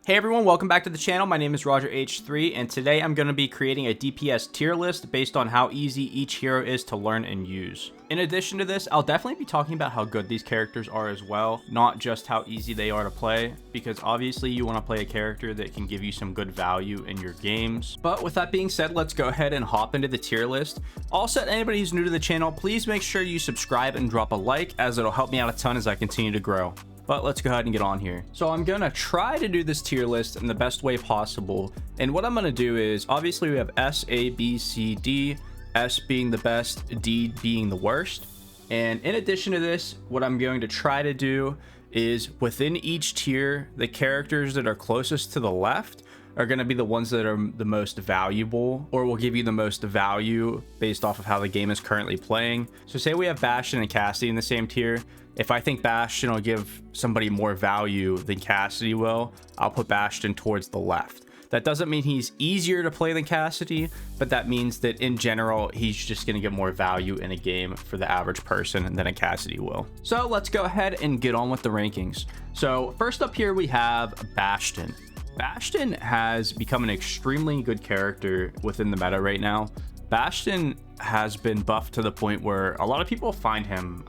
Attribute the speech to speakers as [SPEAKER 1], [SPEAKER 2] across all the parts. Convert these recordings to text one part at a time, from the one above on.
[SPEAKER 1] Hey everyone, welcome back to the channel. My name is Roger H3 and today I'm going to be creating a DPS tier list based on how easy each hero is to learn and use. In addition to this, I'll definitely be talking about how good these characters are as well, not just how easy they are to play, because obviously you want to play a character that can give you some good value in your games. But with that being said, let's go ahead and hop into the tier list. Also, anybody who's new to the channel, please make sure you subscribe and drop a like, as it'll help me out a ton as I continue to grow. But let's go ahead and get on here. So I'm gonna try to do this tier list in the best way possible. And what I'm gonna do is, obviously we have S, A, B, C, D, S being the best, D being the worst. And in addition to this, what I'm going to try to do is within each tier, the characters that are closest to the left are going to be the ones that are the most valuable, or will give you the most value based off of how the game is currently playing. So say we have Bastion and Cassidy in the same tier. If I think Bastion will give somebody more value than Cassidy will, I'll put Bastion towards the left. That doesn't mean he's easier to play than Cassidy, but that means that in general, he's just going to get more value in a game for the average person than a Cassidy will. So let's go ahead and get on with the rankings. So first up here, we have Bastion. Bastion has become an extremely good character within the meta right now. Bastion has been buffed to the point where a lot of people find him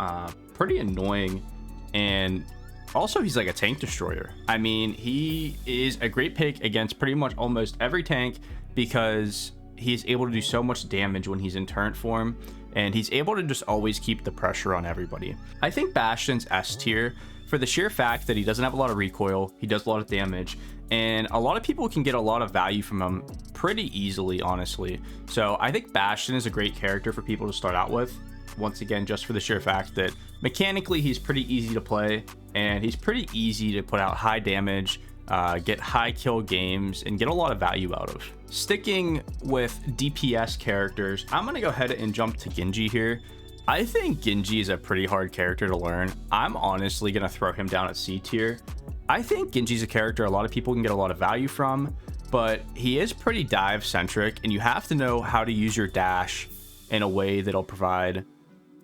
[SPEAKER 1] pretty annoying, and also he's like a tank destroyer. I mean, he is a great pick against pretty much almost every tank because he's able to do so much damage when he's in turret form, and he's able to just always keep the pressure on everybody. I think Bastion's S tier for the sheer fact that he doesn't have a lot of recoil, he does a lot of damage, and a lot of people can get a lot of value from him pretty easily, honestly. So I think Bastion is a great character for people to start out with. Once again, just for the sheer fact that mechanically he's pretty easy to play, and he's pretty easy to put out high damage, get high kill games, and get a lot of value out of. Sticking with DPS characters, I'm going to go ahead and jump to Genji here. I think Genji is a pretty hard character to learn. I'm honestly going to throw him down at C tier. I think Genji's a character a lot of people can get a lot of value from, but he is pretty dive centric, and you have to know how to use your dash in a way that'll provide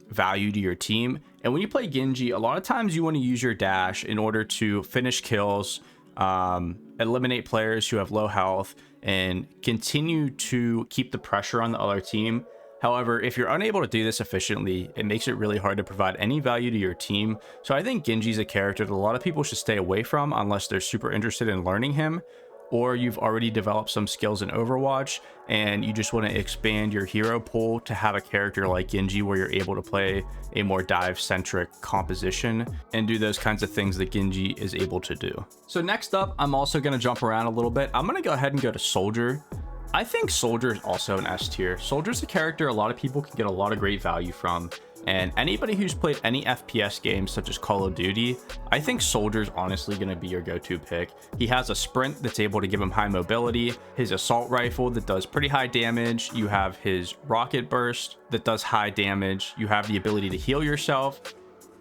[SPEAKER 1] value to your team. And when you play Genji, a lot of times you want to use your dash in order to finish kills, eliminate players who have low health, and continue to keep the pressure on the other team. However, if you're unable to do this efficiently, it makes it really hard to provide any value to your team. So I think Genji's a character that a lot of people should stay away from unless they're super interested in learning him, or you've already developed some skills in Overwatch and you just want to expand your hero pool to have a character like Genji where you're able to play a more dive-centric composition and do those kinds of things that Genji is able to do. So next up, I'm also going to jump around a little bit. I'm going to go ahead and go to Soldier. I think Soldier is also an S tier. Soldier's a character a lot of people can get a lot of great value from, and anybody who's played any FPS games such as Call of Duty, I think Soldier's honestly going to be your go-to pick. He has a sprint that's able to give him high mobility, his assault rifle that does pretty high damage, you have his rocket burst that does high damage, you have the ability to heal yourself.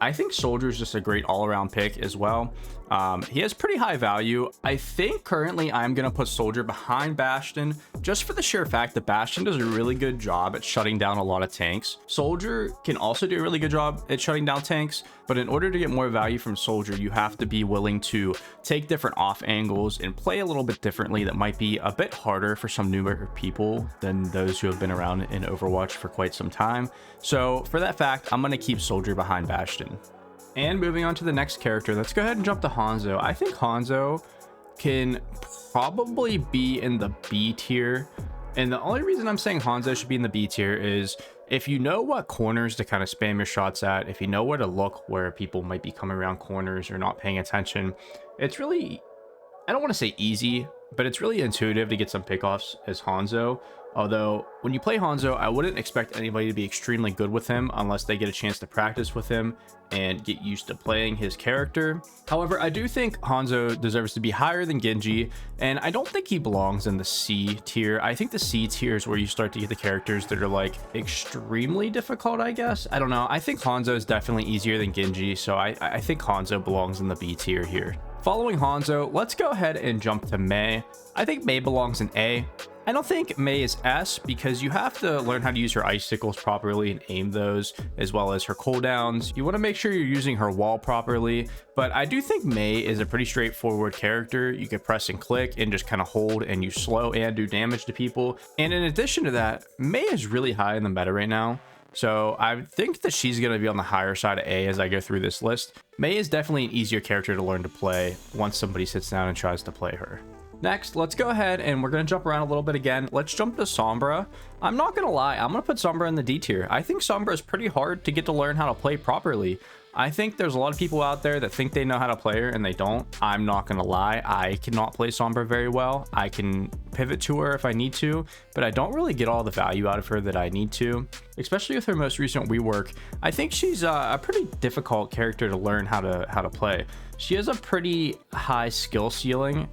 [SPEAKER 1] I think Soldier's just a great all-around pick as well. He has pretty high value. I think currently I'm going to put Soldier behind Bastion just for the sheer fact that Bastion does a really good job at shutting down a lot of tanks. Soldier can also do a really good job at shutting down tanks, but in order to get more value from Soldier, you have to be willing to take different off angles and play a little bit differently that might be a bit harder for some newer people than those who have been around in Overwatch for quite some time. So for that fact, I'm going to keep Soldier behind Bastion. And moving on to the next character, let's go ahead and jump to Hanzo. I think Hanzo can probably be in the B tier. And the only reason I'm saying Hanzo should be in the B tier is if you know what corners to kind of spam your shots at, if you know where to look where people might be coming around corners or not paying attention, it's really, I don't want to say easy, but it's really intuitive to get some pickoffs as Hanzo. Although when you play Hanzo, I wouldn't expect anybody to be extremely good with him unless they get a chance to practice with him and get used to playing his character. However, I do think Hanzo deserves to be higher than Genji, and I don't think he belongs in the C tier. I think the C tier is where you start to get the characters that are like extremely difficult, I guess. I don't know. I think Hanzo is definitely easier than Genji, so I think Hanzo belongs in the B tier here. Following Hanzo, let's go ahead and jump to Mei. I think Mei belongs in A. I don't think Mei is S because you have to learn how to use her icicles properly and aim those, as well as her cooldowns. You want to make sure you're using her wall properly, but I do think Mei is a pretty straightforward character. You can press and click and just kind of hold and use slow and do damage to people. And in addition to that, Mei is really high in the meta right now. So I think that she's going to be on the higher side of A as I go through this list. Mei is definitely an easier character to learn to play once somebody sits down and tries to play her. Next, let's go ahead and we're going to jump around a little bit again. Let's jump to Sombra. I'm not going to lie, I'm going to put Sombra in the D tier. I think Sombra is pretty hard to get to learn how to play properly. I think there's a lot of people out there that think they know how to play her and they don't. I'm not going to lie, I cannot play Sombra very well. I can pivot to her if I need to, but I don't really get all the value out of her that I need to, especially with her most recent rework. I think she's a pretty difficult character to learn how to play. She has a pretty high skill ceiling,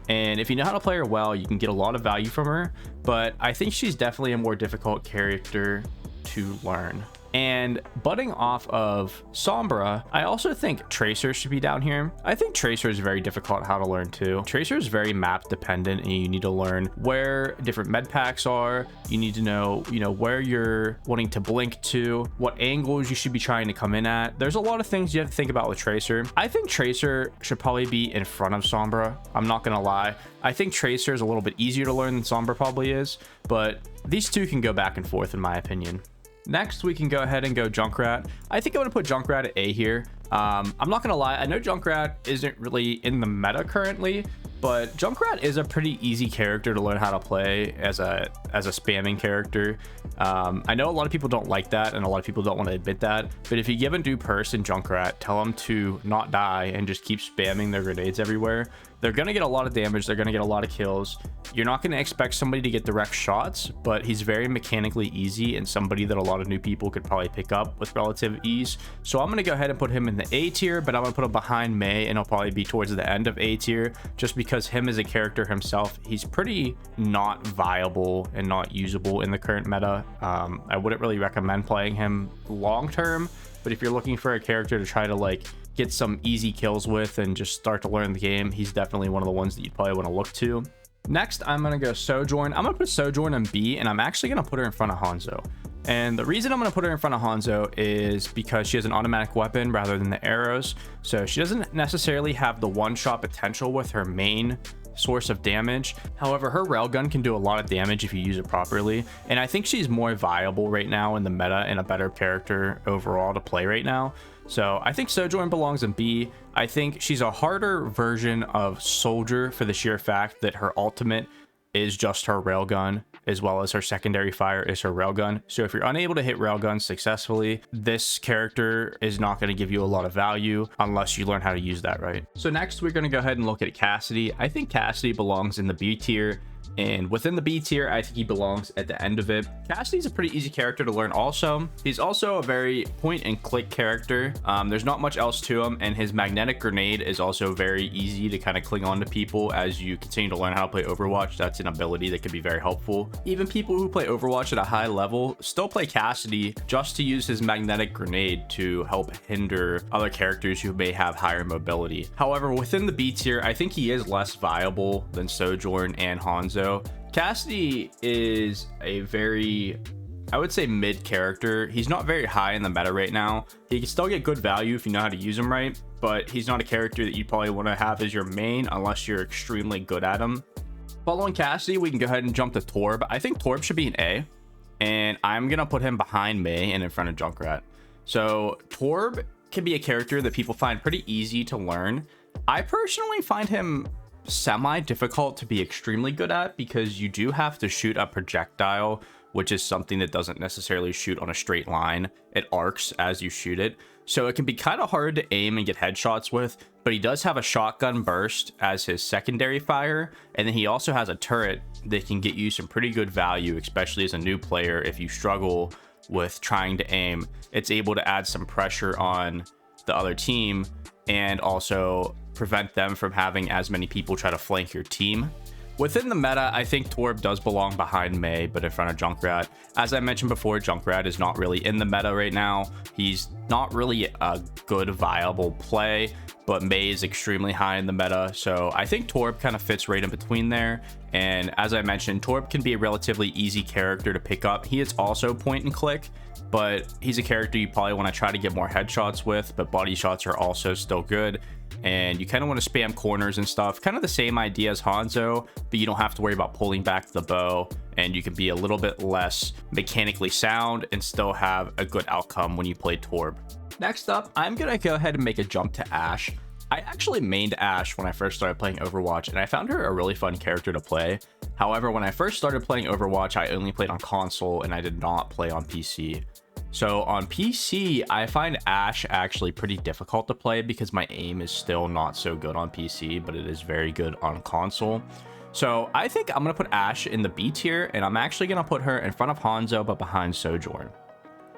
[SPEAKER 1] and if you know how to play her well, you can get a lot of value from her, but I think she's definitely a more difficult character to learn. And butting off of Sombra, I also think Tracer should be down here. I think Tracer is very difficult how to learn too. Tracer is very map dependent, and you need to learn where different med packs are. You need to know, where you're wanting to blink to, what angles you should be trying to come in at. There's a lot of things you have to think about with Tracer. I think Tracer should probably be in front of Sombra. I'm not gonna lie. I think Tracer is a little bit easier to learn than Sombra probably is, but these two can go back and forth in my opinion. Next, we can go ahead and go Junkrat. I think I'm going to put Junkrat at A here. I'm not going to lie, I know Junkrat isn't really in the meta currently, but Junkrat is a pretty easy character to learn how to play as a spamming character. I know a lot of people don't like that, and a lot of people don't want to admit that, but if you give a new person Junkrat, tell them to not die and just keep spamming their grenades everywhere, they're going to get a lot of damage, they're going to get a lot of kills. You're not going to expect somebody to get direct shots, but he's very mechanically easy and somebody that a lot of new people could probably pick up with relative ease. So I'm going to go ahead and put him in the A tier, but I'm going to put him behind Mei, and he'll probably be towards the end of A tier, just because him as a character himself, he's pretty not viable and not usable in the current meta. I wouldn't really recommend playing him long term, but if you're looking for a character to try to get some easy kills with and just start to learn the game, he's definitely one of the ones that you'd probably want to look to. Next, I'm going to go Sojourn. I'm going to put Sojourn in B, and I'm actually going to put her in front of Hanzo. And the reason I'm going to put her in front of Hanzo is because she has an automatic weapon rather than the arrows. So she doesn't necessarily have the one-shot potential with her main source of damage. However, her railgun can do a lot of damage if you use it properly. And I think she's more viable right now in the meta and a better character overall to play right now. So I think Sojourn belongs in B. I think she's a harder version of Soldier for the sheer fact that her ultimate is just her railgun, as well as her secondary fire is her railgun. So if you're unable to hit railguns successfully, this character is not going to give you a lot of value unless you learn how to use that right. So next, we're going to go ahead and look at Cassidy. I think Cassidy belongs in the B tier. And within the B tier, I think he belongs at the end of it. Cassidy's a pretty easy character to learn also. He's also a very point and click character. There's not much else to him, and his magnetic grenade is also very easy to kind of cling on to people as you continue to learn how to play Overwatch. That's an ability that can be very helpful. Even people who play Overwatch at a high level still play Cassidy just to use his magnetic grenade to help hinder other characters who may have higher mobility. However, within the B tier, I think he is less viable than Sojourn and Hanzo. Cassidy is a very, I would say, mid character. He's not very high in the meta right now. He can still get good value if you know how to use him right, but he's not a character that you probably want to have as your main unless you're extremely good at him. Following Cassidy, we can go ahead and jump to Torb. I think Torb should be an A, and I'm gonna put him behind Mei and in front of Junkrat. So Torb can be a character that people find pretty easy to learn. I personally find him semi-difficult to be extremely good at because you do have to shoot a projectile, which is something that doesn't necessarily shoot on a straight line. It arcs as you shoot it, so it can be kind of hard to aim and get headshots with, but he does have a shotgun burst as his secondary fire, and then he also has a turret that can get you some pretty good value, especially as a new player. If you struggle with trying to aim, it's able to add some pressure on the other team and also prevent them from having as many people try to flank your team. Within the meta, I think Torb does belong behind Mei, but in front of Junkrat. As I mentioned before, Junkrat is not really in the meta right now. He's not really a good, viable play, but Mei is extremely high in the meta. So I think Torb kind of fits right in between there. And as I mentioned, Torb can be a relatively easy character to pick up. He is also point and click, but he's a character you probably want to try to get more headshots with, but body shots are also still good. And you kind of want to spam corners and stuff, kind of the same idea as Hanzo, but you don't have to worry about pulling back the bow, and you can be a little bit less mechanically sound and still have a good outcome when you play Torb. Next up, I'm gonna go ahead and make a jump to Ashe. I actually mained Ashe when I first started playing Overwatch, and I found her a really fun character to play. However, when I first started playing Overwatch, I only played on console and I did not play on PC. So on PC, I find Ashe actually pretty difficult to play because my aim is still not so good on PC, but it is very good on console. So I think I'm going to put Ashe in the B tier, and I'm actually going to put her in front of Hanzo, but behind Sojourn.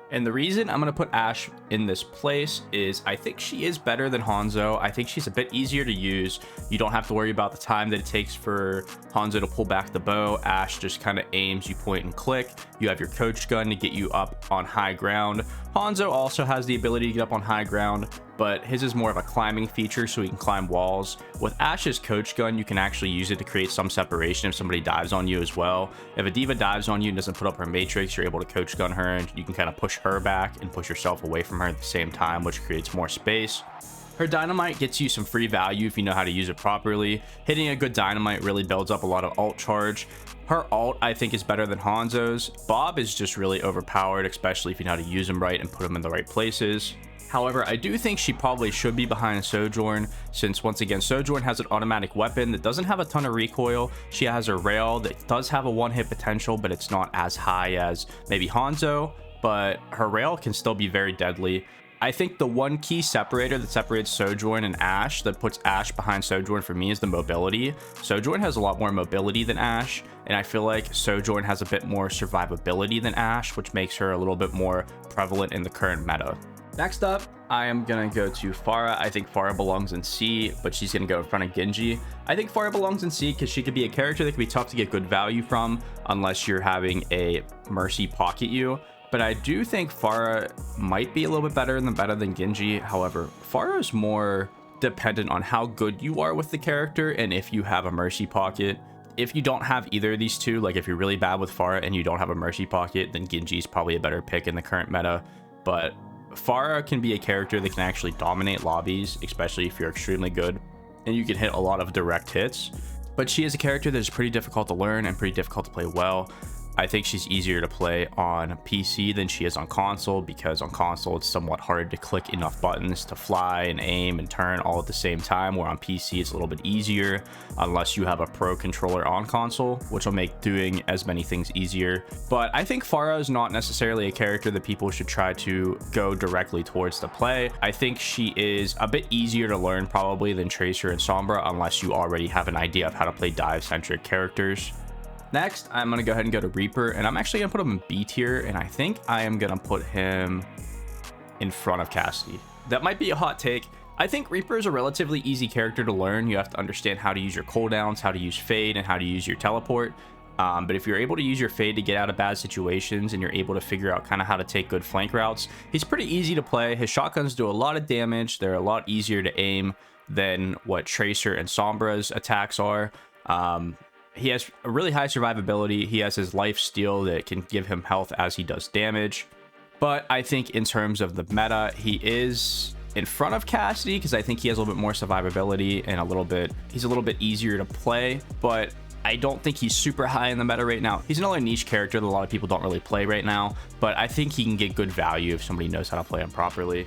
[SPEAKER 1] And the reason I'm going to put Ashe in this place is I think she is better than Hanzo. I think she's a bit easier to use. You don't have to worry about the time that it takes for Hanzo to pull back the bow. Ashe just kind of aims, you point and click. You have your coach gun to get you up on high ground. Hanzo also has the ability to get up on high ground, but his is more of a climbing feature, so he can climb walls. With Ashe's coach gun, you can actually use it to create some separation if somebody dives on you as well. If a diva dives on you and doesn't put up her matrix, you're able to coach gun her, and you can kind of push her back and push yourself away from her at the same time, which creates more space. Her dynamite gets you some free value if you know how to use it properly. Hitting a good dynamite really builds up a lot of ult charge. Her ult, I think, is better than Hanzo's. Bob is just really overpowered, especially if you know how to use him right and put him in the right places. However, I do think she probably should be behind Sojourn, since once again, Sojourn has an automatic weapon that doesn't have a ton of recoil. She has her rail that does have a one-hit potential, but it's not as high as maybe Hanzo, but her rail can still be very deadly. I think the one key separator that separates Sojourn and Ashe, that puts Ashe behind Sojourn for me, is the mobility. Sojourn has a lot more mobility than Ashe, and I feel like Sojourn has a bit more survivability than Ashe, which makes her a little bit more prevalent in the current meta. Next up, I am going to go to Pharah. I think Pharah belongs in C, but she's going to go in front of Genji. I think Pharah belongs in C because she could be a character that could be tough to get good value from unless you're having a Mercy pocket you. But I do think Pharah might be a little bit better in the meta than Genji. However, Pharah is more dependent on how good you are with the character and if you have a Mercy pocket. If you don't have either of these two, like if you're really bad with Pharah and you don't have a Mercy pocket, then Genji is probably a better pick in the current meta. But Pharah can be a character that can actually dominate lobbies, especially if you're extremely good, and you can hit a lot of direct hits. But she is a character that is pretty difficult to learn and pretty difficult to play well. I think she's easier to play on PC than she is on console, because on console it's somewhat hard to click enough buttons to fly and aim and turn all at the same time, where on PC it's a little bit easier unless you have a pro controller on console, which will make doing as many things easier. But I think Pharah is not necessarily a character that people should try to go directly towards to play. I think she is a bit easier to learn probably than Tracer and Sombra, unless you already have an idea of how to play dive-centric characters. Next, I'm going to go ahead and go to Reaper, and I'm actually going to put him in B tier, and I think I am going to put him in front of Cassidy. That might be a hot take. I think Reaper is a relatively easy character to learn. You have to understand how to use your cooldowns, how to use Fade, and how to use your teleport. But if you're able to use your Fade to get out of bad situations and you're able to figure out kind of how to take good flank routes, he's pretty easy to play. His shotguns do a lot of damage. They're a lot easier to aim than what Tracer and Sombra's attacks are. He has a really high survivability. He has his life steal that can give him health as he does damage. But I think in terms of the meta, he is in front of Cassidy because I think he has a little bit more survivability and he's a little bit easier to play. But I don't think he's super high in the meta right now. He's another niche character that a lot of people don't really play right now, but I think he can get good value if somebody knows how to play him properly.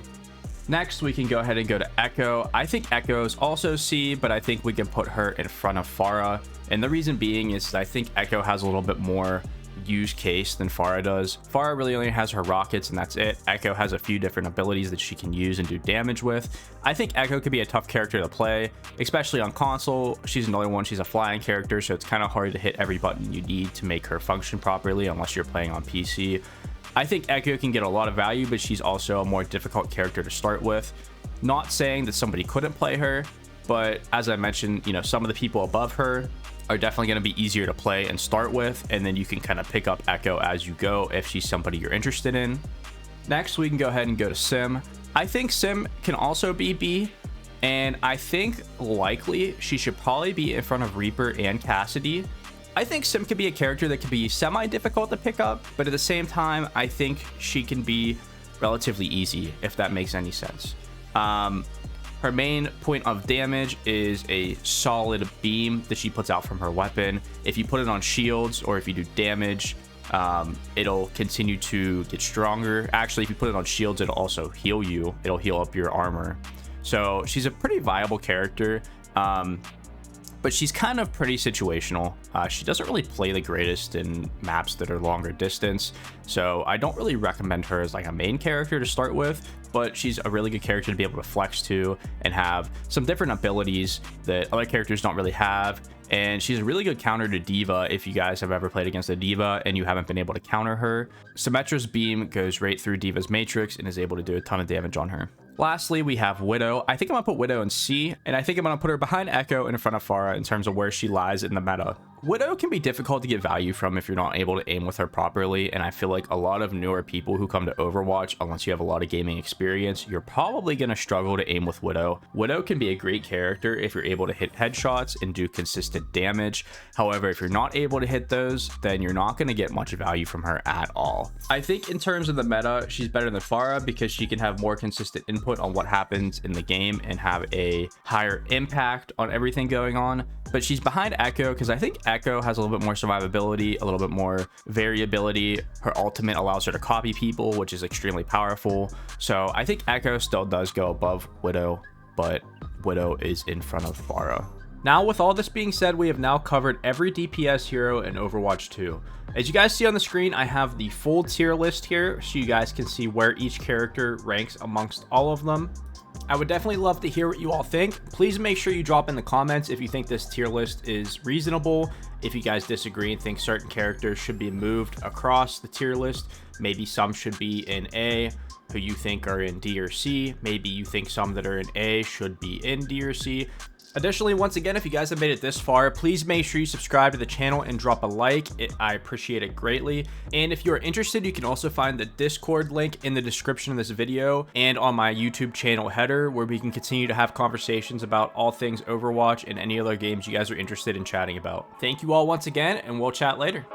[SPEAKER 1] Next, we can go ahead and go to Echo. I think Echo is also C, but I think we can put her in front of Pharah. And the reason being is I think Echo has a little bit more use case than Pharah does. Pharah really only has her rockets and that's it. Echo has a few different abilities that she can use and do damage with. I think Echo could be a tough character to play, especially on console. She's another one. She's a flying character, so it's kind of hard to hit every button you need to make her function properly unless you're playing on PC. I think Echo can get a lot of value, but she's also a more difficult character to start with. Not saying that somebody couldn't play her, but as I mentioned, you know, some of the people above her are definitely going to be easier to play and start with, and then you can kind of pick up Echo as you go if she's somebody you're interested in. Next, we can go ahead and go to Sim. I think Sim can also be B, and I think likely she should probably be in front of Reaper and Cassidy. I think Sim could be a character that could be semi-difficult to pick up, but at the same time, I think she can be relatively easy, if that makes any sense. Her main point of damage is a solid beam that she puts out from her weapon. If you put it on shields or if you do damage, it'll continue to get stronger. Actually, if you put it on shields, it'll also heal you. It'll heal up your armor. So she's a pretty viable character, but she's kind of pretty situational. She doesn't really play the greatest in maps that are longer distance, so I don't really recommend her as like a main character to start with, but she's a really good character to be able to flex to and have some different abilities that other characters don't really have. And she's a really good counter to D.Va if you guys have ever played against a D.Va and you haven't been able to counter her. Symmetra's beam goes right through D.Va's matrix and is able to do a ton of damage on her. Lastly, we have Widow. I think I'm gonna put Widow in C, and I think I'm gonna put her behind Echo and in front of Pharah in terms of where she lies in the meta. Widow can be difficult to get value from if you're not able to aim with her properly, and I feel like a lot of newer people who come to Overwatch, unless you have a lot of gaming experience, you're probably gonna struggle to aim with Widow. Widow can be a great character if you're able to hit headshots and do consistent damage. However, if you're not able to hit those, then you're not gonna get much value from her at all. I think in terms of the meta, she's better than Pharah because she can have more consistent input on what happens in the game and have a higher impact on everything going on. But she's behind Echo because I think Echo has a little bit more survivability, a little bit more variability. Her ultimate allows her to copy people, which is extremely powerful. So I think Echo still does go above Widow, but Widow is in front of Pharah. Now, with all this being said, we have now covered every DPS hero in Overwatch 2. As you guys see on the screen, I have the full tier list here so you guys can see where each character ranks amongst all of them. I would definitely love to hear what you all think. Please make sure you drop in the comments if you think this tier list is reasonable, if you guys disagree and think certain characters should be moved across the tier list. Maybe some should be in A, who you think are in D or C. Maybe you think some that are in A should be in D or C. Additionally, once again, if you guys have made it this far, please make sure you subscribe to the channel and drop a like. I appreciate it greatly. And if you're interested, you can also find the Discord link in the description of this video and on my YouTube channel header, where we can continue to have conversations about all things Overwatch and any other games you guys are interested in chatting about. Thank you all once again, and we'll chat later.